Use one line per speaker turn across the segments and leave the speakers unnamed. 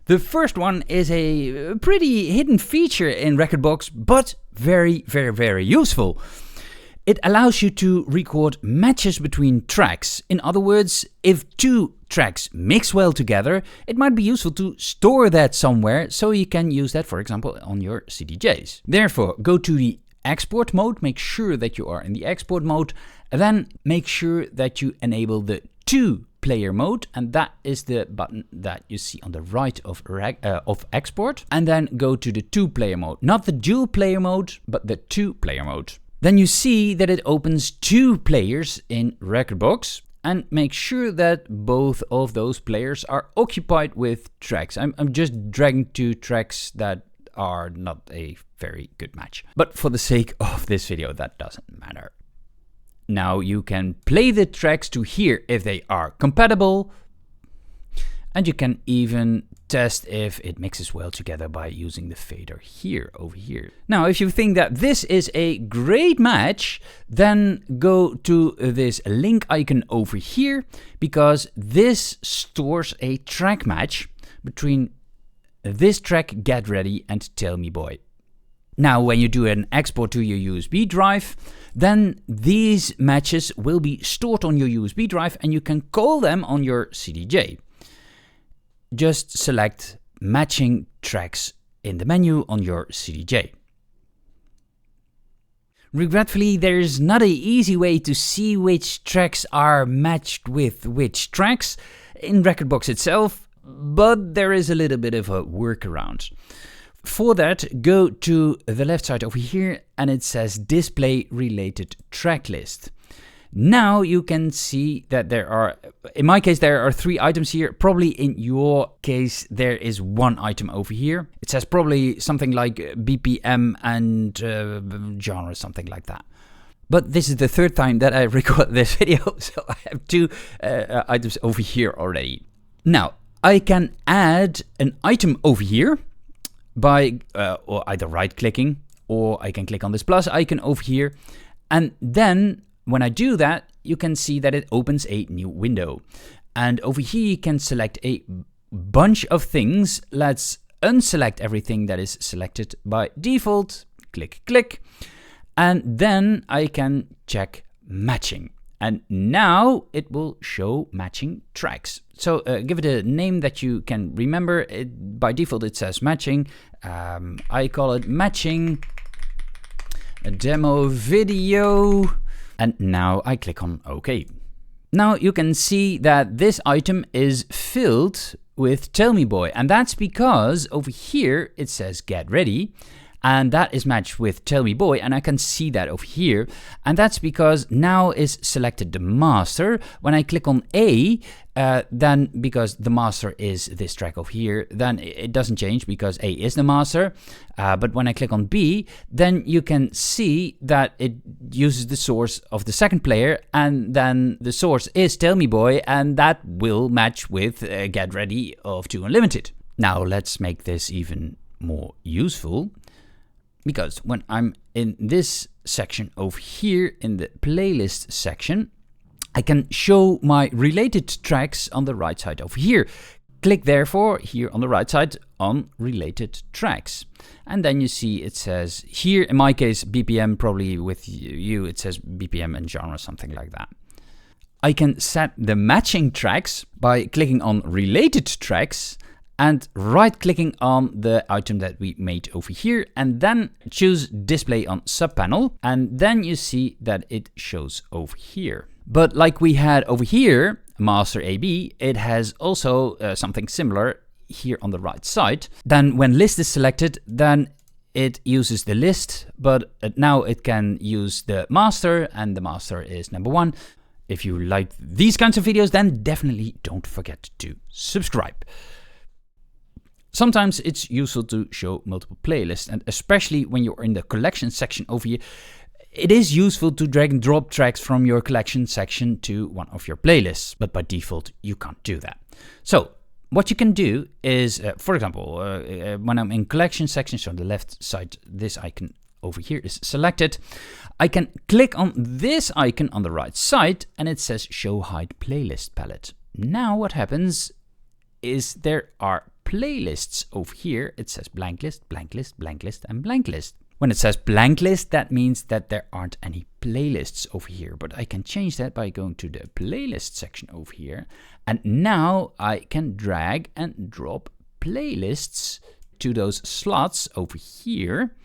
The first one is a pretty hidden feature in Rekordbox, but very, very, very useful. It allows you to record matches between tracks. In other words, if two tracks mix well together, it might be useful to store that somewhere so you can use that, for example, on your CDJs. Therefore, go to the export mode, make sure that you are in the export mode, and then make sure that you enable the two-player mode, and that is the button that you see on the right of export. And then go to the two-player mode, not the dual-player mode, but the two-player mode. Then you see that it opens two players in Rekordbox, and make sure that both of those players are occupied with tracks. I'm just dragging two tracks that are not a very good match, but for the sake of this video, that doesn't matter. Now you can play the tracks to hear if they are compatible, and you can even test if it mixes well together by using the fader here, over here. Now, if you think that this is a great match, then go to this link icon over here, because this stores a track match between this track Get Ready and Tell Me Boy. Now, when you do an export to your USB drive, then these matches will be stored on your USB drive and you can call them on your CDJ. Just select matching tracks in the menu on your CDJ. Regretfully, there is not an easy way to see which tracks are matched with which tracks in Rekordbox itself, but there is a little bit of a workaround. For that, go to the left side over here and it says display related track list. Now you can see that there are, in my case, there are 3 items here. Probably in your case, there is 1 item over here. It says probably something like BPM and genre, something like that. But this is the 3rd time that I record this video, so I have 2 items over here already. Now, I can add an item over here by or either right-clicking, or I can click on this plus icon over here, and then when I do that, you can see that it opens a new window. And over here you can select a bunch of things. Let's unselect everything that is selected by default. Click, click. And then I can check matching. And now it will show matching tracks. So give it a name that you can remember. By default it says matching. I call it matching a demo video. And now I click on OK. Now you can see that this item is filled with Tell Me Boy. And that's because over here it says Get Ready. And that is matched with Tell Me Boy, and I can see that over here. And that's because now is selected the master. When I click on A, then because the master is this track over here, then it doesn't change because A is the master. But when I click on B, then you can see that it uses the source of the second player, and then the source is Tell Me Boy, and that will match with Get Ready of 2 Unlimited. Now let's make this even more useful. Because when I'm in this section over here in the playlist section, I can show my related tracks on the right side over here. Click therefore here on the right side on related tracks. And then you see it says here, in my case, BPM, probably with you, it says BPM and genre, something like that. I can set the matching tracks by clicking on related tracks and right-clicking on the item that we made over here, and then choose display on subpanel, and then you see that it shows over here. But like we had over here, master AB, it has also something similar here on the right side. Then when list is selected, then it uses the list, but now it can use the master, and the master is number 1. If you like these kinds of videos, then definitely don't forget to subscribe. Sometimes it's useful to show multiple playlists, and especially when you're in the collection section over here, it is useful to drag and drop tracks from your collection section to one of your playlists, but by default you can't do that. So what you can do is, for example, when I'm in collection section, so on the left side, this icon over here is selected, I can click on this icon on the right side and it says show hide playlist palette. Now what happens is there are playlists over here, it says blank list, blank list, blank list, and blank list. When it says blank list, that means that there aren't any playlists over here, but I can change that by going to the playlist section over here. And now I can drag and drop playlists to those slots over here.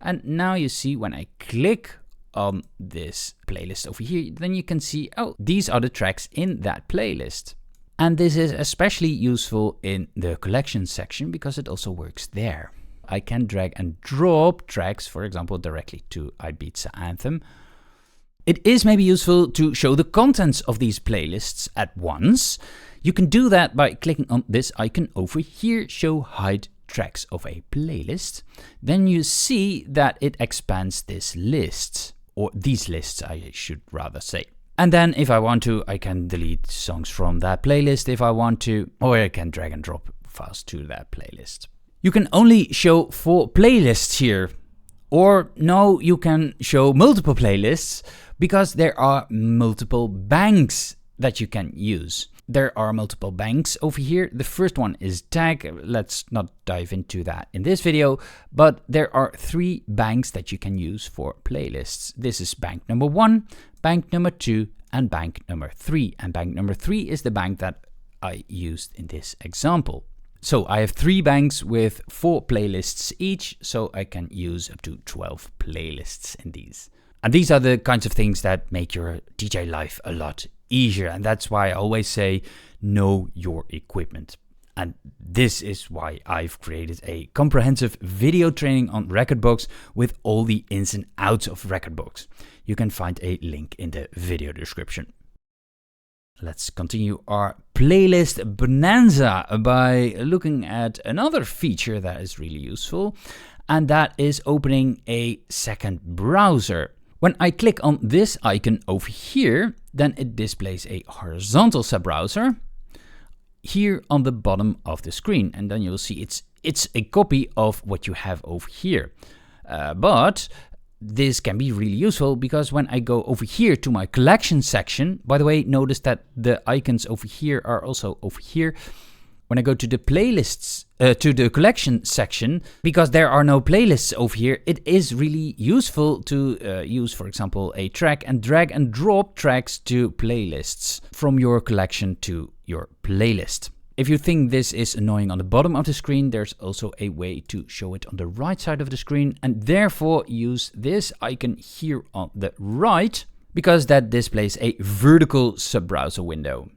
And now you see when I click on this playlist over here, then you can see, oh, these are the tracks in that playlist. And this is especially useful in the collection section because it also works there. I can drag and drop tracks, for example, directly to Ibiza Anthem. It is maybe useful to show the contents of these playlists at once. You can do that by clicking on this icon over here, show hide tracks of a playlist. Then you see that it expands this list, or these lists I should rather say. And then if I want to, I can delete songs from that playlist if I want to, or I can drag and drop files to that playlist. You can only show 4 playlists here, or no, you can show multiple playlists because there are multiple banks that you can use. There are multiple banks over here. The first one is tag. Let's not dive into that in this video, but there are 3 banks that you can use for playlists. This is bank number 1, bank number 2, and bank number 3. And bank number 3 is the bank that I used in this example. So I have 3 banks with 4 playlists each, so I can use up to 12 playlists in these. And these are the kinds of things that make your DJ life a lot easier. And that's why I always say, know your equipment. And this is why I've created a comprehensive video training on Rekordbox with all the ins and outs of Rekordbox. You can find a link in the video description. Let's continue our playlist bonanza by looking at another feature that is really useful, and that is opening a second browser. When I click on this icon over here, then it displays a horizontal sub-browser here on the bottom of the screen, and then you'll see it's a copy of what you have over here. But this can be really useful because when I go over here to my collection section, by the way, notice that the icons over here are also over here. When I go to the playlists, to the collection section, because there are no playlists over here, it is really useful to use, for example, a track and drag and drop tracks to playlists from your collection to your playlist. If you think this is annoying on the bottom of the screen, there's also a way to show it on the right side of the screen, and therefore use this icon here on the right, because that displays a vertical sub-browser window.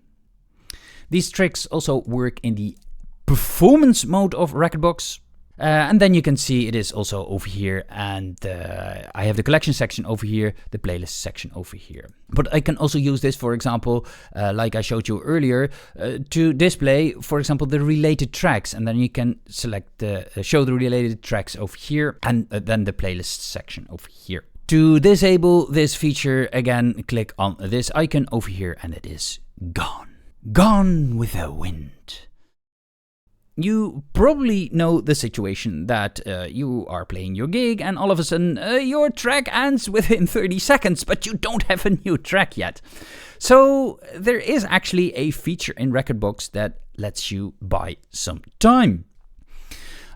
These tricks also work in the performance mode of Rekordbox. And then you can see it is also over here, and I have the collection section over here, the playlist section over here. But I can also use this, for example, like I showed you earlier, to display, for example, the related tracks, and then you can select show the related tracks over here, and then the playlist section over here. To disable this feature, again, click on this icon over here, and it is gone. Gone with the wind. You probably know the situation that you are playing your gig and all of a sudden your track ends within 30 seconds, but you don't have a new track yet. So there is actually a feature in Rekordbox that lets you buy some time.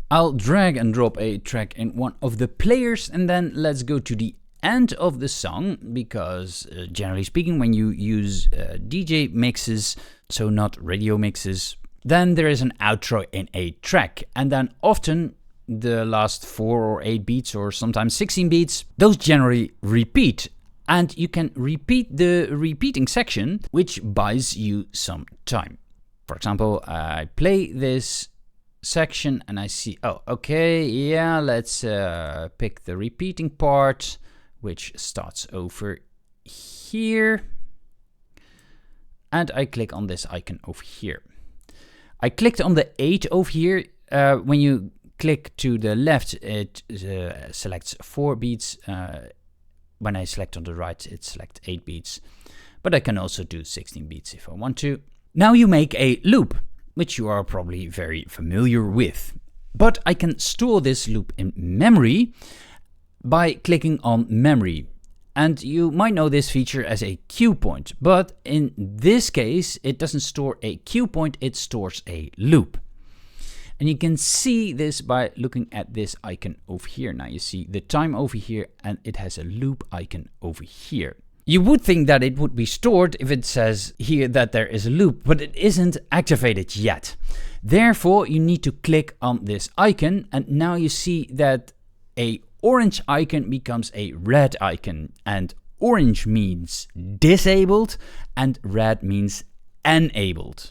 I'll drag and drop a track in one of the players, and then let's go to the end of the song, because generally speaking, when you use DJ mixes, so not radio mixes, then there is an outro in a track, and then often the last 4 or 8 beats, or sometimes 16 beats, those generally repeat, and you can repeat the repeating section, which buys you some time. For example, I play this section and I see, oh, okay, yeah, let's pick the repeating part, which starts over here, and I click on this icon over here. I clicked on the 8 over here. When you click to the left, it selects 4 beats. When I select on the right, it selects 8 beats. But I can also do 16 beats if I want to. Now you make a loop, which you are probably very familiar with. But I can store this loop in memory by clicking on memory. And you might know this feature as a cue point, but in this case, it doesn't store a cue point, it stores a loop. And you can see this by looking at this icon over here. Now you see the time over here, and it has a loop icon over here. You would think that it would be stored if it says here that there is a loop, but it isn't activated yet. Therefore, you need to click on this icon, and now you see that a orange icon becomes a red icon, and orange means disabled and red means enabled.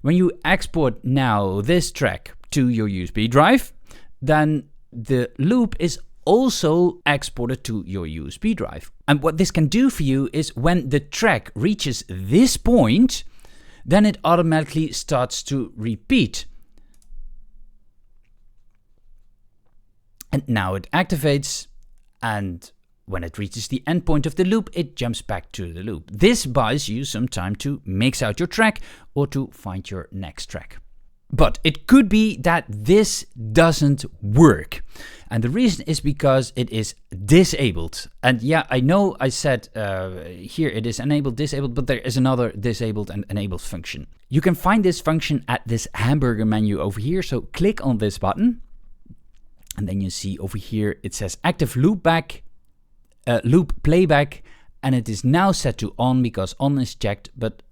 When you export now this track to your USB drive, then the loop is also exported to your USB drive. And what this can do for you is when the track reaches this point, then it automatically starts to repeat. And now it activates, and when it reaches the endpoint of the loop, it jumps back to the loop. This buys you some time to mix out your track or to find your next track. But it could be that this doesn't work. And the reason is because it is disabled. And yeah, I know I said here it is enabled, disabled, but there is another disabled and enabled function. You can find this function at this hamburger menu over here. So click on this button. And then you see over here, it says active loop playback, and it is now set to on because on is checked, but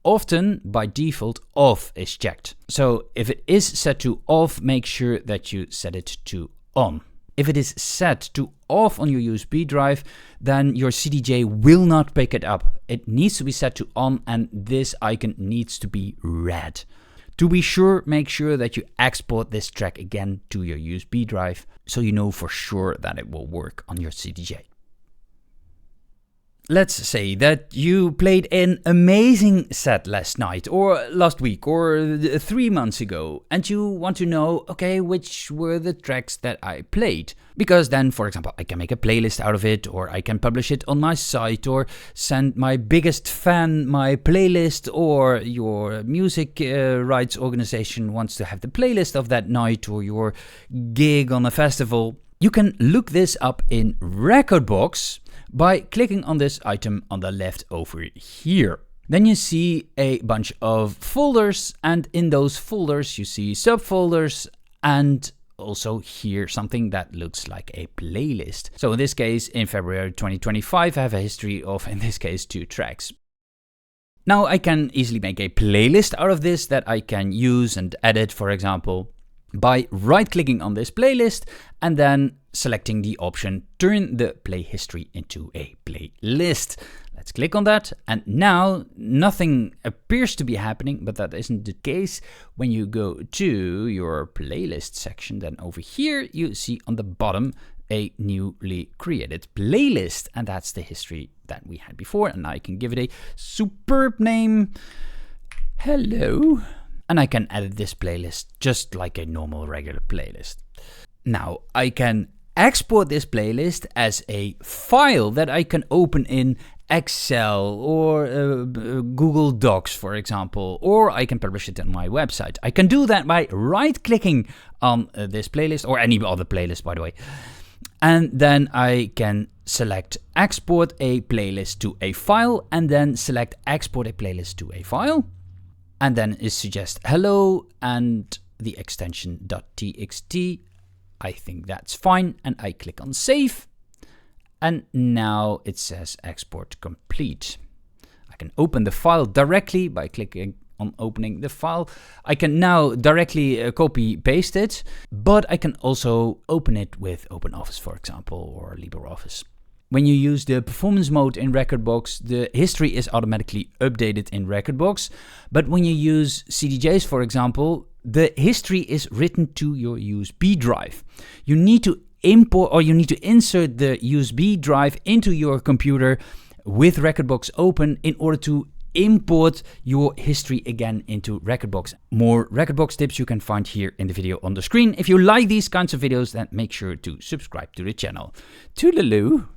often by default off is checked. So if it is set to off, make sure that you set it to on. If it is set to off on your USB drive, then your CDJ will not pick it up. It needs to be set to on, and this icon needs to be red. To be sure, make sure that you export this track again to your USB drive so you know for sure that it will work on your CDJ. Let's say that you played an amazing set last night or last week or 3 months ago, and you want to know, okay, which were the tracks that I played? Because then, for example, I can make a playlist out of it, or I can publish it on my site, or send my biggest fan my playlist, or your music rights organization wants to have the playlist of that night, or your gig on a festival. You can look this up in Rekordbox by clicking on this item on the left over here. Then you see a bunch of folders, and in those folders you see subfolders, and also here something that looks like a playlist. So in this case, in February 2025, I have a history of, in this case, 2 tracks. Now I can easily make a playlist out of this that I can use and edit, for example, by right-clicking on this playlist and then selecting the option turn the play history into a playlist. Let's click on that, and now nothing appears to be happening, but that isn't the case. When you go to your playlist section, then over here you see on the bottom a newly created playlist, and that's the history that we had before, and I can give it a superb name. Hello. And I can edit this playlist just like a normal regular playlist. Now I can export this playlist as a file that I can open in Excel or Google Docs, for example, or I can publish it on my website. I can do that by right-clicking on this playlist, or any other playlist, by the way. And then I can select export a playlist to a file, and then select export a playlist to a file. And then it suggests hello and the extension .txt. I think that's fine, and I click on save. And now it says export complete. I can open the file directly by clicking on opening the file. I can now directly copy paste it, but I can also open it with OpenOffice, for example, or LibreOffice. When you use the performance mode in Rekordbox, the history is automatically updated in Rekordbox. But when you use CDJs, for example, the history is written to your USB drive. You need to import, or you need to insert the USB drive into your computer with Rekordbox open in order to import your history again into Rekordbox. More Rekordbox tips you can find here in the video on the screen. If you like these kinds of videos, then make sure to subscribe to the channel. Toodaloo!